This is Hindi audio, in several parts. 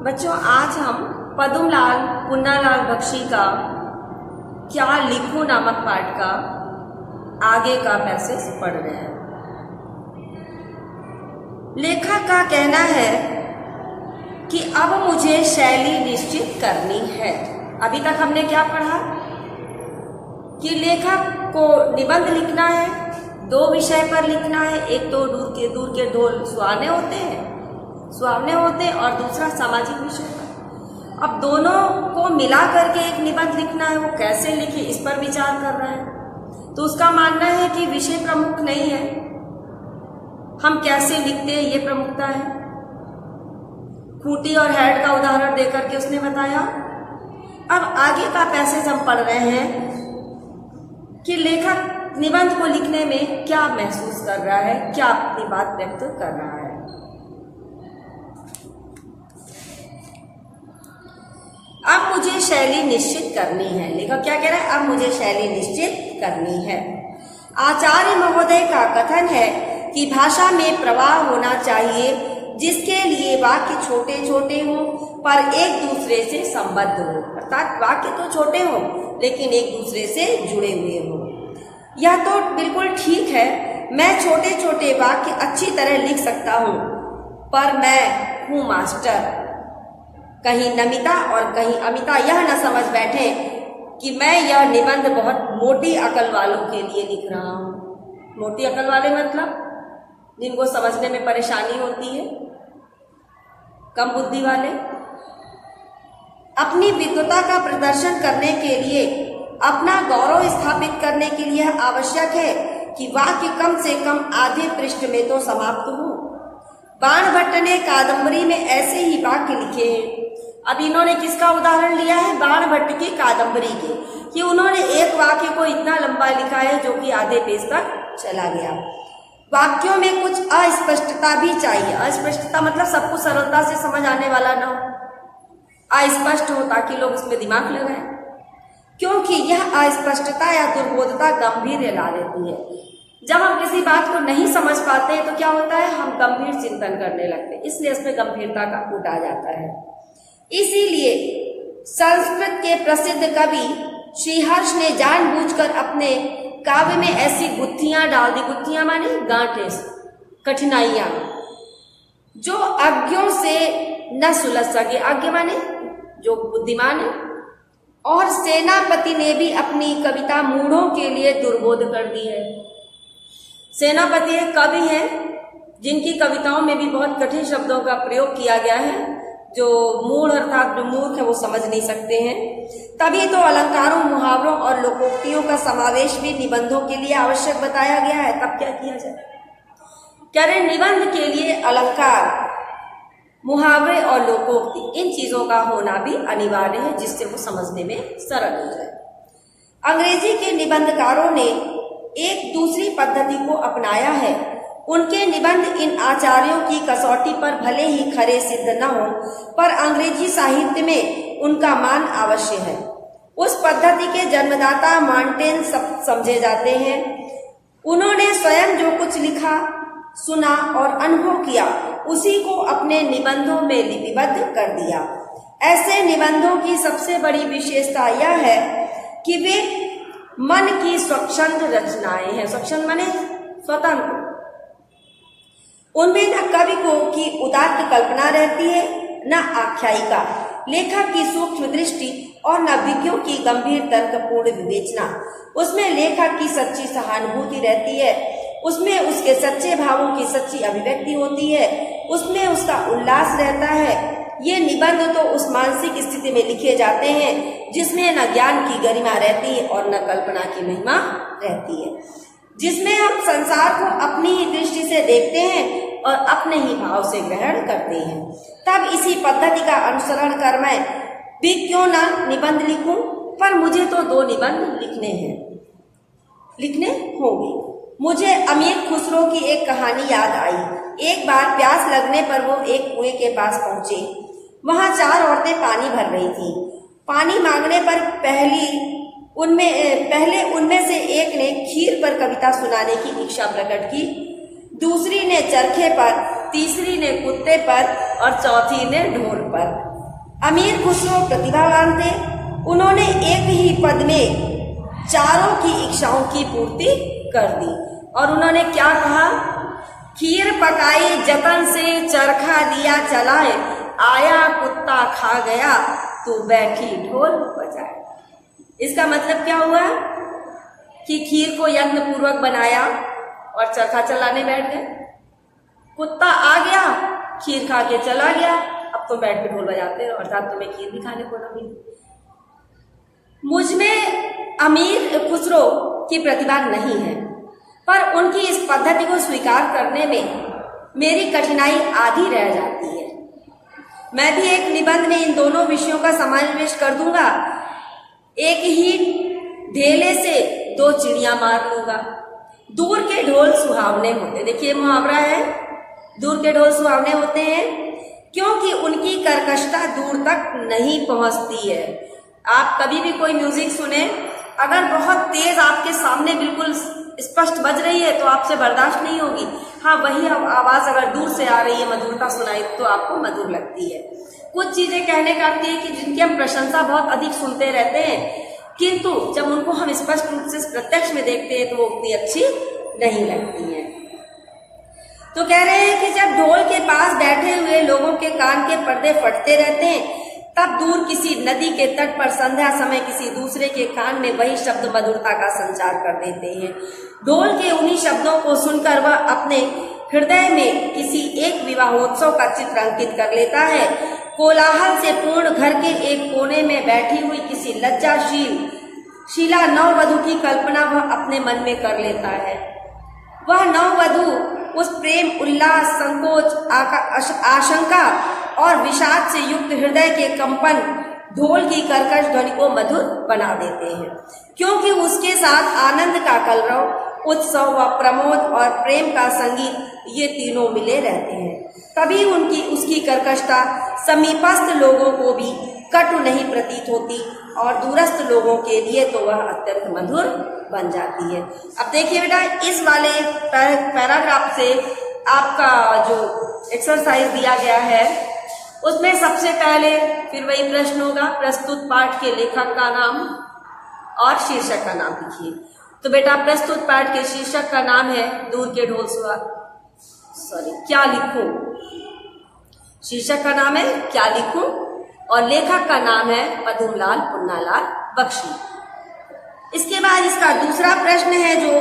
बच्चों, आज हम पद्मलाल पुन्नालाल बख्शी का क्या लिखूं नामक पाठ का आगे का पैसेज पढ़ रहे हैं। लेखक का कहना है कि अब मुझे शैली निश्चित करनी है। अभी तक हमने क्या पढ़ा कि लेखक को निबंध लिखना है, दो विषय पर लिखना है। एक तो दूर के ढोल सुहावने होते हैं और दूसरा सामाजिक विषय पर। अब दोनों को मिला करके एक निबंध लिखना है, वो कैसे लिखे इस पर विचार कर रहा है। तो उसका मानना है कि विषय प्रमुख नहीं है, हम कैसे लिखते हैं ये प्रमुखता है। खूंटी और हेड का उदाहरण देकर के उसने बताया। अब आगे का पैसेज हम पढ़ रहे हैं कि लेखक निबंध को लिखने में क्या महसूस कर रहा है, क्या अपनी बात व्यक्त कर रहा है। अब मुझे शैली निश्चित करनी है। लेखक क्या कह रहा है? अब मुझे शैली निश्चित करनी है। आचार्य महोदय का कथन है कि भाषा में प्रवाह होना चाहिए, जिसके लिए वाक्य छोटे छोटे हों पर एक दूसरे से संबद्ध हो। अर्थात वाक्य तो छोटे हों लेकिन एक दूसरे से जुड़े हुए हों। यह तो बिल्कुल ठीक है, मैं छोटे छोटे वाक्य अच्छी तरह लिख सकता हूँ, पर मैं हूँ मास्टर। कहीं नमिता और कहीं अमिता यह न समझ बैठे कि मैं यह निबंध बहुत मोटी अकल वालों के लिए लिख रहा हूँ। मोटी अकल वाले मतलब जिनको समझने में परेशानी होती है, कम बुद्धि वाले। अपनी विद्वता का प्रदर्शन करने के लिए, अपना गौरव स्थापित करने के लिए आवश्यक है कि वाक्य कम से कम आधे पृष्ठ में तो समाप्त हो। बाणभट्ट ने कादंबरी में ऐसे ही वाक्य लिखे हैं। अब इन्होंने किसका उदाहरण लिया है? बाणभट्ट की कादंबरी के, कि उन्होंने एक वाक्य को इतना लंबा लिखा है जो कि आधे पेज तक चला गया। वाक्यों में कुछ अस्पष्टता भी चाहिए। अस्पष्टता मतलब सब कुछ सरलता से समझ आने वाला ना हो, अस्पष्ट हो ताकि लोग उसमें दिमाग लगाएं, क्योंकि यह अस्पष्टता या दुर्बोधता गंभीर ला देती है। जब हम किसी बात को नहीं समझ पाते हैं तो क्या होता है? हम गंभीर चिंतन करने लगते हैं, इसलिए इसमें गंभीरता का कूट आ जाता है। इसीलिए संस्कृत के प्रसिद्ध कवि श्रीहर्ष ने जानबूझकर अपने काव्य में ऐसी गुत्थियां डाल दी। गुत्थियां माने गांठें, कठिनाइयां, जो अज्ञों से न सुलझ सके। अज्ञ माने जो बुद्धिमान है। और सेनापति ने भी अपनी कविता मूढ़ों के लिए दुर्बोध कर दी है। सेनापति एक कवि है जिनकी कविताओं में भी बहुत कठिन शब्दों का प्रयोग किया गया है, जो मूढ़ अर्थात जो मूर्ख है वो समझ नहीं सकते हैं। तभी तो अलंकारों, मुहावरों और लोकोक्तियों का समावेश भी निबंधों के लिए आवश्यक बताया गया है। तब क्या किया जाए? कह रहे निबंध के लिए अलंकार, मुहावरे और लोकोक्ति, इन चीजों का होना भी अनिवार्य है, जिससे वो समझने में सरल हो जाए। अंग्रेजी के निबंधकारों ने एक दूसरी पद्धति को अपनाया है। उनके निबंध इन आचार्यों की कसौटी पर भले ही खरे सिद्ध न हो, पर अंग्रेजी साहित्य में उनका मान अवश्य है। उस पद्धति के जन्मदाता मॉन्टेन समझे जाते हैं। उन्होंने स्वयं जो कुछ लिखा, सुना और अनुभव किया, उसी को अपने निबंधों में लिपिबद्ध कर दिया। ऐसे निबंधों की सबसे बड़ी विशेषता यह है कि वे मन की स्वच्छंद रचनाएं हैं। स्वच्छंद माने स्वतंत्र। उनमें न कवि को की उदात्त कल्पना रहती है, न आख्यायिका, लेखक की सूक्ष्म दृष्टि और न विज्ञों की गंभीर तर्कपूर्ण विवेचना। उसमें लेखक की सच्ची सहानुभूति रहती है, उसमें उसके सच्चे भावों की सच्ची अभिव्यक्ति होती है, उसमें उसका उल्लास रहता है। ये निबंध तो उस मानसिक स्थिति में लिखे जाते हैं जिसमें न ज्ञान की गरिमा रहती है और न कल्पना की महिमा रहती है, जिसमें हम संसार को अपनी ही दृष्टि से देखते हैं और अपने ही भाव से ग्रहण करते हैं। तब इसी पद्धति का अनुसरण कर मैं भी क्यों ना निबंध लिखूं, पर मुझे तो दो निबंध लिखने होंगे। मुझे अमीर खुसरो की एक कहानी याद आई। एक बार प्यास लगने पर वो एक कुएं के पास पहुंचे। वहां 4 औरतें पानी भर रही थी। पानी मांगने पर पहले उनमें से एक ने खीर पर कविता सुनाने की इच्छा प्रकट की, दूसरी ने चरखे पर, तीसरी ने कुत्ते पर और चौथी ने ढोल पर। अमीर खुसरो प्रतिभावान थे। उन्होंने एक ही पद में चारों की इच्छाओं की पूर्ति कर दी। और उन्होंने क्या कहा? खीर पकाई जतन से, चरखा दिया चलाए, आया कुत्ता खा गया, तू बैठी ढोल बजाए। इसका मतलब क्या हुआ कि खीर को यत्न पूर्वक बनाया और चरखा चलाने बैठ गए। कुत्ता आ गया, खीर खा के चला गया, अब तो बैठ के ढोल बजाते रहो, अर्थात तुम्हें खीर भी खाने को न मिली। मुझमें अमीर खुसरो की प्रतिभा नहीं है, पर उनकी इस पद्धति को स्वीकार करने में मेरी कठिनाई आधी रह जाती है। मैं भी एक निबंध में इन दोनों विषयों का समावेश कर दूंगा। एक ही ढेले से दो चिड़िया मार लूंगा। दूर के ढोल सुहावने होते, देखिए मुहावरा है, दूर के ढोल सुहावने होते हैं क्योंकि उनकी कर्कशता दूर तक नहीं पहुंचती है। आप कभी भी कोई म्यूजिक सुने, अगर बहुत तेज आपके सामने बिल्कुल स्पष्ट बज रही है तो आपसे बर्दाश्त नहीं होगी। हाँ, वही आवाज अगर दूर से आ रही है, मधुरता सुनाई तो आपको मधुर लगती है। कुछ चीजें कहने का आती है कि जिनकी हम प्रशंसा बहुत अधिक सुनते रहते हैं, किंतु जब उनको हम स्पष्ट रूप से प्रत्यक्ष में देखते हैं तो वो उतनी अच्छी नहीं लगती है। तो कह रहे हैं कि जब ढोल के पास बैठे हुए लोगों के कान के पर्दे फटते रहते हैं, तब दूर किसी नदी के तट पर संध्या समय किसी दूसरे के कान में वही शब्द मधुरता का संचार कर देते हैं। ढोल के उन्हीं शब्दों को सुनकर वह अपने हृदय में किसी एक विवाहोत्सव का चित्र अंकित कर लेता है। कोलाहल से पूर्ण घर के एक कोने में बैठी हुई किसी लज्जाशीला नववधू की कल्पना वह अपने मन में कर लेता है। वह नववधू उस प्रेम, उल्लास, संकोच, आशंका और विषाद से युक्त हृदय के कंपन ढोल की कर्कश ध्वनि को मधुर बना देते हैं, क्योंकि उसके साथ आनंद का कलरव, उत्सव व प्रमोद और प्रेम का संगीत, ये तीनों मिले रहते हैं। तभी उसकी कर्कशता समीपस्थ लोगों को भी कटु नहीं प्रतीत होती और दूरस्थ लोगों के लिए तो वह अत्यंत मधुर बन जाती है। अब देखिए बेटा, इस वाले पैराग्राफ से आपका जो एक्सरसाइज दिया गया है उसमें सबसे पहले फिर वही प्रश्न होगा, प्रस्तुत पाठ के लेखक का नाम और शीर्षक का नाम लिखिए। तो बेटा प्रस्तुत पाठ के शीर्षक का नाम है दूर के ढोल क्या लिखूं? शीर्षक का नाम है क्या लिखूं और लेखक का नाम है पद्मलाल पुन्नालाल बख्शी। इसके बाद इसका दूसरा प्रश्न है जो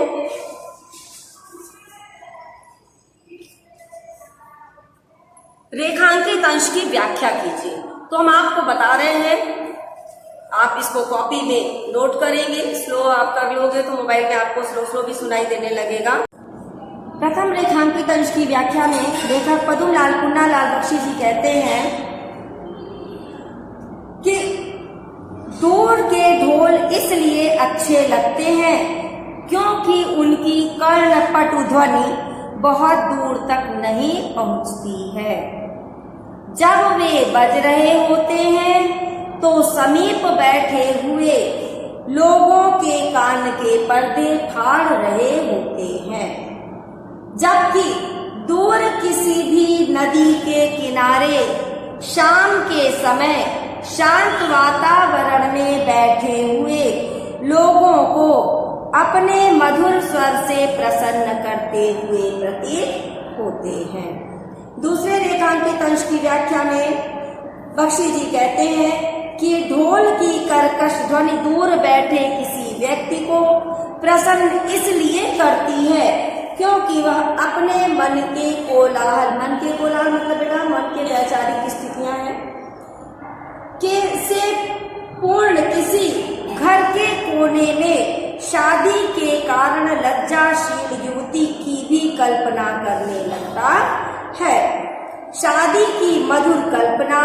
रेखांकित अंश की व्याख्या कीजिए। तो हम आपको बता रहे हैं, आप इसको कॉपी में नोट करेंगे, स्लो आप कर लोगे तो मोबाइल में आपको स्लो भी सुनाई देने लगेगा। प्रथम रेखांकित अंश की व्याख्या में लेखक पद्मलाल पुन्नालाल बख्शी जी कहते हैं कि दूर के ढोल इसलिए अच्छे लगते हैं क्योंकि उनकी कर्णपटु ध्वनि बहुत दूर तक नहीं पहुंचती है। जब वे बज रहे होते हैं तो समीप बैठे हुए लोगों के कान के पर्दे फाड़ रहे होते हैं, जबकि दूर किसी भी नदी के किनारे शाम के समय शांत वातावरण में बैठे हुए लोगों को अपने मधुर स्वर से प्रसन्न करते हुए प्रतीत होते हैं। दूसरे रेखांकित अंश की व्याख्या में बख्शी जी कहते हैं कि ढोल की कर्कश ध्वनि दूर बैठे किसी व्यक्ति को प्रसन्न इसलिए करती है क्योंकि वह अपने मन के कोलाहल मतलब बेटा मन के वैचारिक स्थितियां हैं से पूर्ण किसी घर के कोने में शादी के कारण लज्जाशील युवती की भी कल्पना करने लगता है। शादी की मधुर कल्पना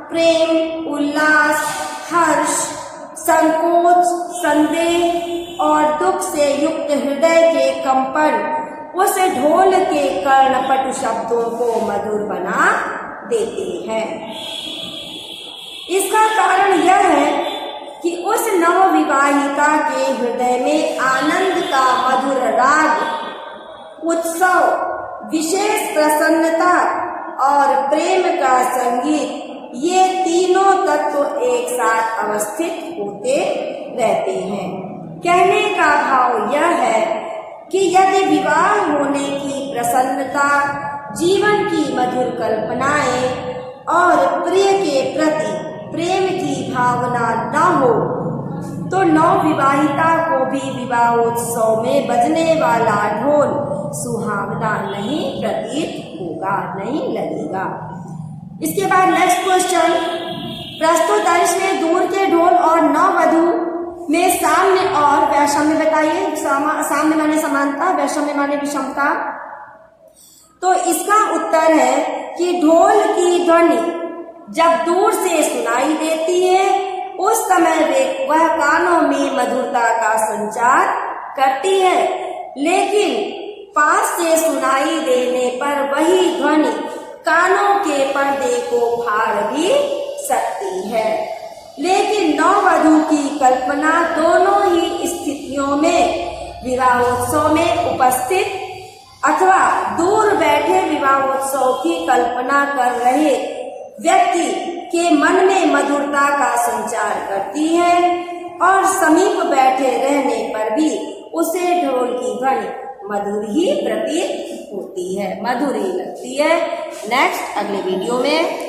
प्रेम, उल्लास, हर्ष, संकोच, संदेह और दुख से युक्त हृदय के कंपन उस ढोल के कर्णपटु शब्दों को मधुर बना देते हैं। इसका कारण यह है कि उस नवविवाहिता के हृदय में आनंद का मधुर राग, उत्सव, विशेष प्रसन्नता और प्रेम का संगीत, ये तीनों साथ अवस्थित होते रहते हैं। कहने का भाव यह है कि यदि विवाह होने की प्रसन्नता, जीवन की मधुर कल्पनाएं और प्रिय के प्रति प्रेम की भावना न हो तो नवविवाहिता को भी विवाहोत्सव में बजने वाला ढोल सुहावना नहीं प्रतीत होगा, नहीं लगेगा। इसके बाद नेक्स्ट क्वेश्चन, प्रस्तुत अंश में दूर के ढोल और नववधु में साम्य और वैषम्य बताइए। साम्य माने समानता, वैषम्य माने विषमता। तो इसका उत्तर है कि ढोल की ध्वनि जब दूर से सुनाई देती है उस समय वह कानों में मधुरता का संचार करती है, लेकिन पास से सुनाई देने पर वही ध्वनि कानों के पर्दे को फाड़ भी सकती है। लेकिन नववधु की कल्पना दोनों ही स्थितियों में विवाहोत्सव में उपस्थित अथवा दूर बैठे विवाहोत्सव की कल्पना कर रहे व्यक्ति के मन में मधुरता का संचार करती है और समीप बैठे रहने पर भी उसे ढोल की ध्वनि मधुर ही प्रतीत होती है, मधुर ही लगती है। नेक्स्ट अगले वीडियो में